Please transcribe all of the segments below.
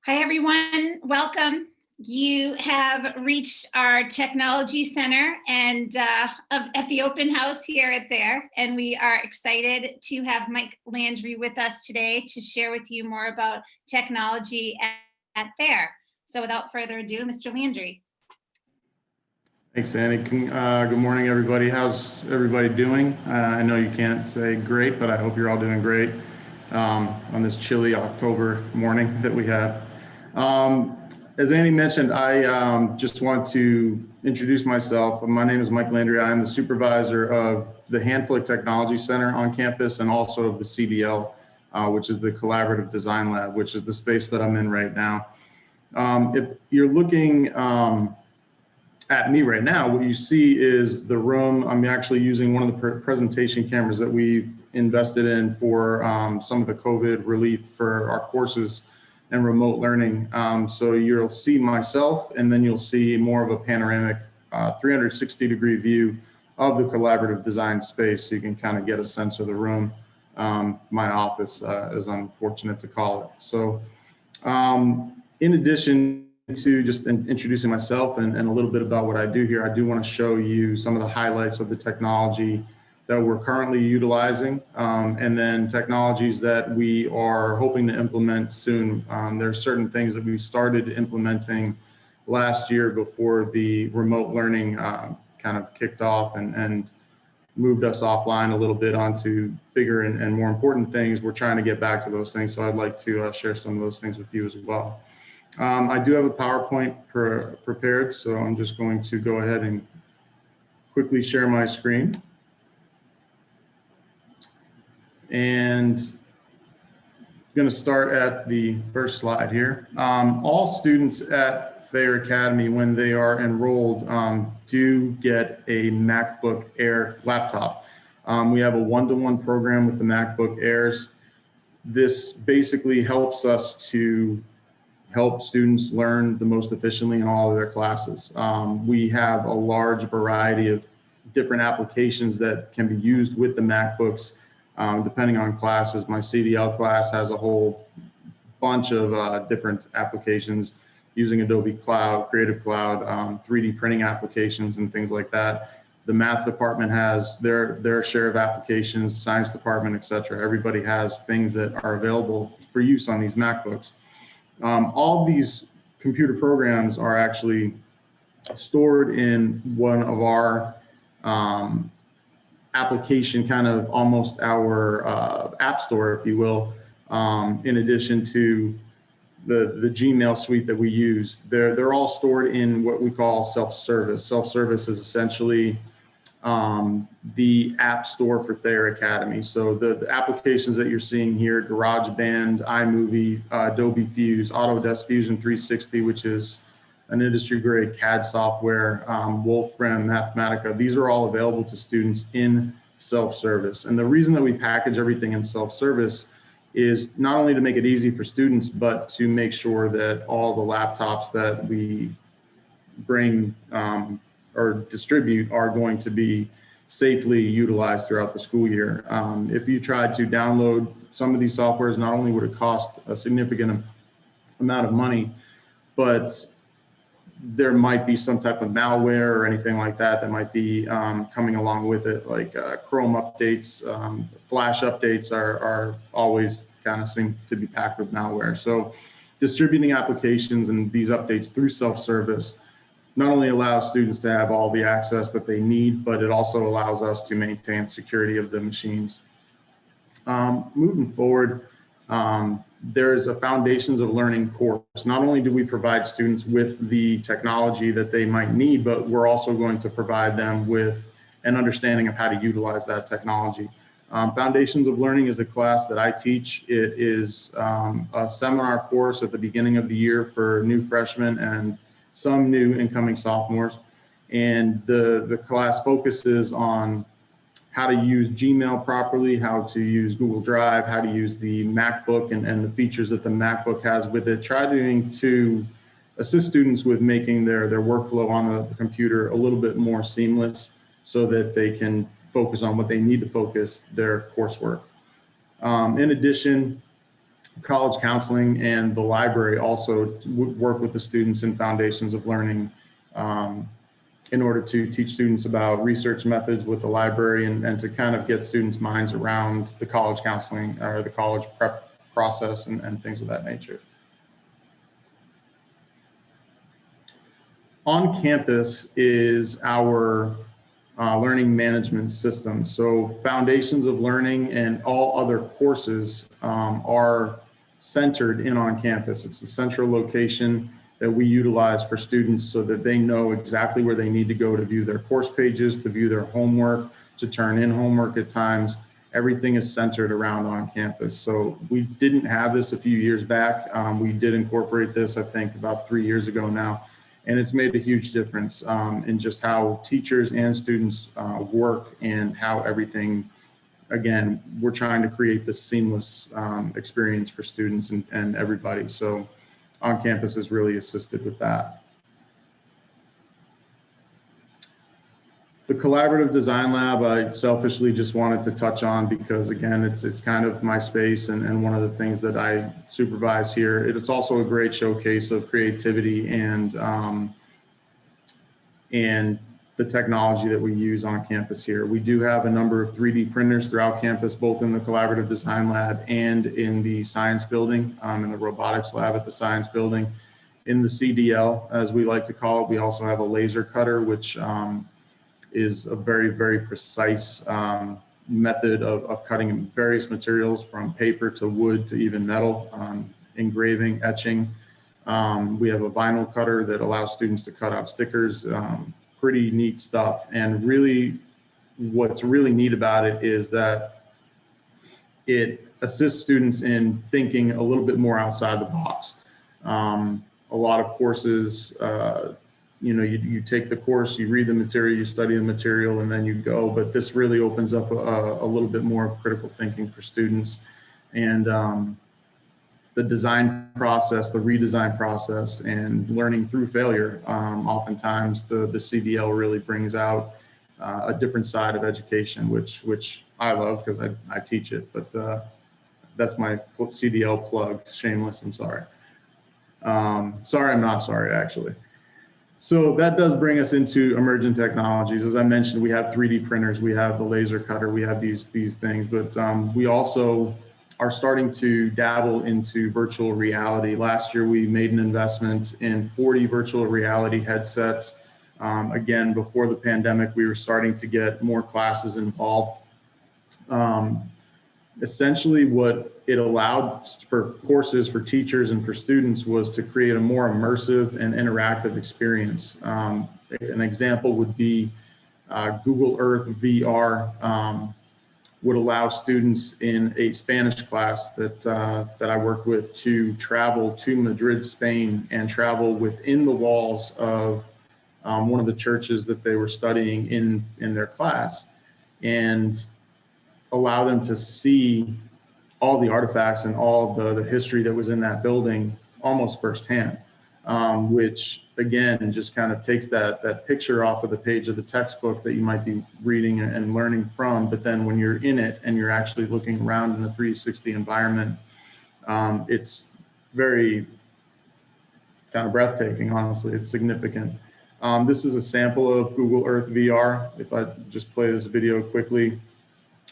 Hi, everyone. Welcome. You have reached our technology center and at the open house here at Thayer, and we are excited to have Mike Landry with us today to share with you more about technology at Thayer. So without further ado, Mr. Landry. Thanks, Annie. Good morning, everybody. How's everybody doing? I know you can't say great, but I hope you're all doing great on this chilly October morning that we have. As Annie mentioned, I just want to introduce myself. My name is Mike Landry. I am the supervisor of the Handflick Technology Center on campus and also of the CDL, which is the Collaborative Design Lab, which is the space that I'm in right now. If you're looking at me right now, what you see is the room. I'm actually using one of the presentation cameras that we've invested in for some of the COVID relief for our courses and remote learning. So you'll see myself, and then you'll see more of a panoramic 360-degree view of the collaborative design space, so you can kind of get a sense of the room, my office, as I'm fortunate to call it. So in addition to just introducing myself and a little bit about what I do here, I do want to show you some of the highlights of the technology that we're currently utilizing, and then technologies that we are hoping to implement soon. There are certain things that we started implementing last year before the remote learning kind of kicked off and moved us offline a little bit onto bigger and more important things. We're trying to get back to those things, so I'd like to share some of those things with you as well. I do have a PowerPoint prepared, so I'm just going to go ahead and quickly share my screen. And I'm going to start at the first slide here. All students at Thayer Academy, when they are enrolled, do get a MacBook Air laptop. We have a one-to-one program with the MacBook Airs. This basically helps us to help students learn the most efficiently in all of their classes. We have a large variety of different applications that can be used with the MacBooks. Depending on classes, my CDL class has a whole bunch of different applications using Adobe Cloud, Creative Cloud, 3D printing applications and things like that. The math department has their share of applications, science department, etc. Everybody has things that are available for use on these MacBooks. All of these computer programs are actually stored in one of our application, kind of almost our app store, if you will, in addition to the Gmail suite that we use. They're all stored in what we call self-service. Self-service is essentially the app store for Thayer Academy. So the applications that you're seeing here, GarageBand, iMovie, Adobe Fuse, Autodesk Fusion 360, which is an industry-grade CAD software, Wolfram, Mathematica. These are all available to students in self-service. And the reason that we package everything in self-service is not only to make it easy for students, but to make sure that all the laptops that we bring or distribute are going to be safely utilized throughout the school year. If you tried to download some of these softwares, not only would it cost a significant amount of money, but there might be some type of malware or anything like that that might be coming along with it, like Chrome updates, Flash updates are always kind of seem to be packed with malware. So distributing applications and these updates through self-service not only allows students to have all the access that they need, but it also allows us to maintain security of the machines. Moving forward, there's a Foundations of Learning course. Not only do we provide students with the technology that they might need, but we're also going to provide them with an understanding of how to utilize that technology. Foundations of Learning is a class that I teach. It is a seminar course at the beginning of the year for new freshmen and some new incoming sophomores. And the class focuses on how to use Gmail properly, how to use Google Drive, how to use the MacBook and the features that the MacBook has with it, trying to assist students with making their workflow on the computer a little bit more seamless so that they can focus on what they need to focus their coursework. In addition, college counseling and the library also work with the students in Foundations of Learning in order to teach students about research methods with the library and to kind of get students' minds around the college counseling or the college prep process and things of that nature. On campus is our learning management system. So Foundations of Learning and all other courses are centered in on campus. It's a central location that we utilize for students so that they know exactly where they need to go to view their course pages, to view their homework, to turn in homework at times. Everything is centered around on campus. So we didn't have this a few years back. We did incorporate this, I think, about 3 years ago now. And it's made a huge difference in just how teachers and students work and how everything, again, we're trying to create this seamless experience for students and everybody. So on campus has really assisted with that. The Collaborative Design Lab, I selfishly just wanted to touch on because, again, it's kind of my space and one of the things that I supervise here. It's also a great showcase of creativity and the technology that we use on campus here. We do have a number of 3D printers throughout campus, both in the Collaborative Design Lab and in the Science Building, in the Robotics Lab at the Science Building. In the CDL, as we like to call it, we also have a laser cutter, which is a very, very precise method of cutting various materials from paper to wood to even metal, engraving, etching. We have a vinyl cutter that allows students to cut out stickers, pretty neat stuff. And really, what's really neat about it is that it assists students in thinking a little bit more outside the box. A lot of courses, you take the course, you read the material, you study the material, and then you go. But this really opens up a little bit more of critical thinking for students. And the design process, the redesign process, and learning through failure. Oftentimes the CDL really brings out a different side of education, which I love because I teach it, but that's my CDL plug. Shameless, I'm sorry. Sorry, I'm not sorry, actually. So that does bring us into emerging technologies. As I mentioned, we have 3D printers, we have the laser cutter, we have these things, but we also are starting to dabble into virtual reality. Last year, we made an investment in 40 virtual reality headsets. Again, before the pandemic, we were starting to get more classes involved. Essentially, what it allowed for courses, for teachers, and for students was to create a more immersive and interactive experience. An example would be Google Earth VR. Would allow students in a Spanish class that I worked with to travel to Madrid, Spain, and travel within the walls of one of the churches that they were studying in their class, and allow them to see all the artifacts and all of the history that was in that building almost firsthand, which again just kind of takes that picture off of the page of the textbook that you might be reading and learning from. But then when you're in it and you're actually looking around in the 360 environment, it's very kind of breathtaking, honestly. It's significant. This is a sample of Google Earth VR. If I just play this video quickly,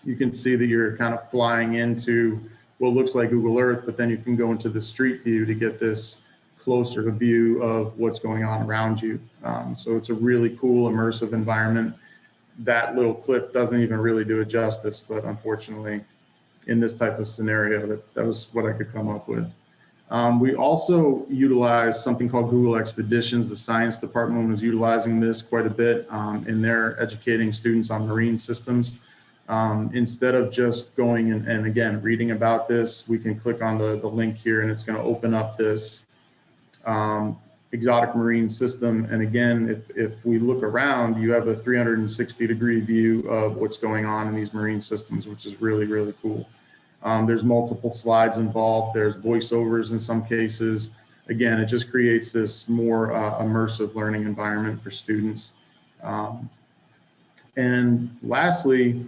you can see that you're kind of flying into what looks like Google Earth, but then you can go into the street view to get this closer view of what's going on around you. So it's a really cool, immersive environment. That little clip doesn't even really do it justice, but unfortunately, in this type of scenario, that was what I could come up with. We also utilize something called Google Expeditions. The science department was utilizing this quite a bit in their educating students on marine systems. Instead of just going and again, reading about this, we can click on the link here and it's going to open up this exotic marine system. And again, if we look around, you have a 360-degree view of what's going on in these marine systems, which is really, really cool. There's multiple slides involved. There's voiceovers in some cases. Again, it just creates this more immersive learning environment for students. And lastly,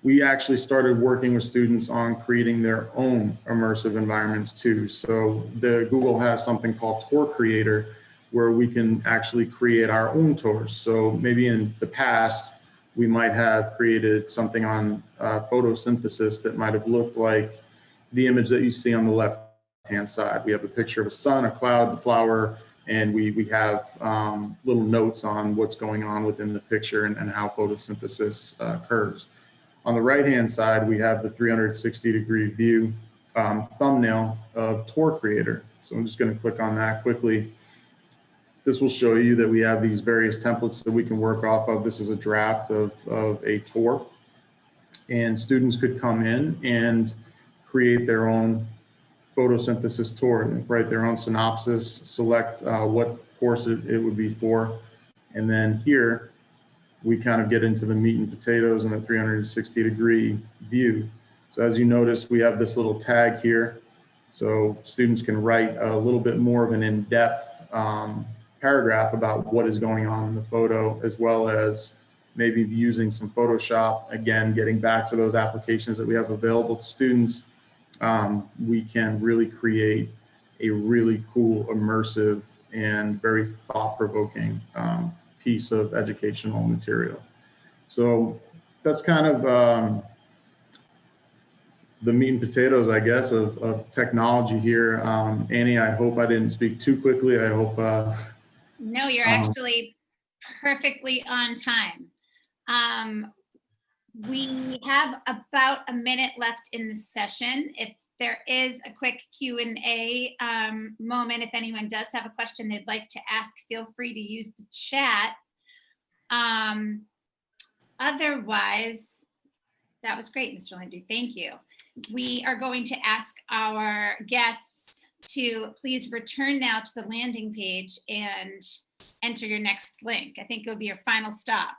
we actually started working with students on creating their own immersive environments too. So Google has something called Tour Creator, where we can actually create our own tours. So maybe in the past, we might have created something on photosynthesis that might have looked like the image that you see on the left-hand side. We have a picture of a sun, a cloud, the flower, and we have little notes on what's going on within the picture and how photosynthesis occurs. On the right-hand side, we have the 360-degree view thumbnail of Tour Creator. So I'm just going to click on that quickly. This will show you that we have these various templates that we can work off of. This is a draft of a tour, and students could come in and create their own photosynthesis tour, write their own synopsis, select what course it would be for, and then here we kind of get into the meat and potatoes and the 360-degree view. So as you notice, we have this little tag here, so students can write a little bit more of an in-depth paragraph about what is going on in the photo, as well as maybe using some Photoshop. Again, getting back to those applications that we have available to students, we can really create a really cool, immersive, and very thought-provoking piece of educational material. So that's kind of the meat and potatoes, I guess, of technology here. Annie, I hope I didn't speak too quickly. I hope No, you're actually perfectly on time. We have about a minute left in the session. If there is a quick Q&A moment, if anyone does have a question they'd like to ask, feel free to use the chat. Otherwise, that was great, Mr. Lindy. Thank you. We are going to ask our guests to please return now to the landing page and enter your next link. I think it will be your final stop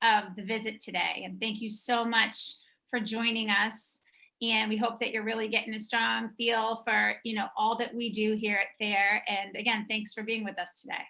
of the visit today. And thank you so much for joining us. And we hope that you're really getting a strong feel for, all that we do here at Thayer. And again, thanks for being with us today.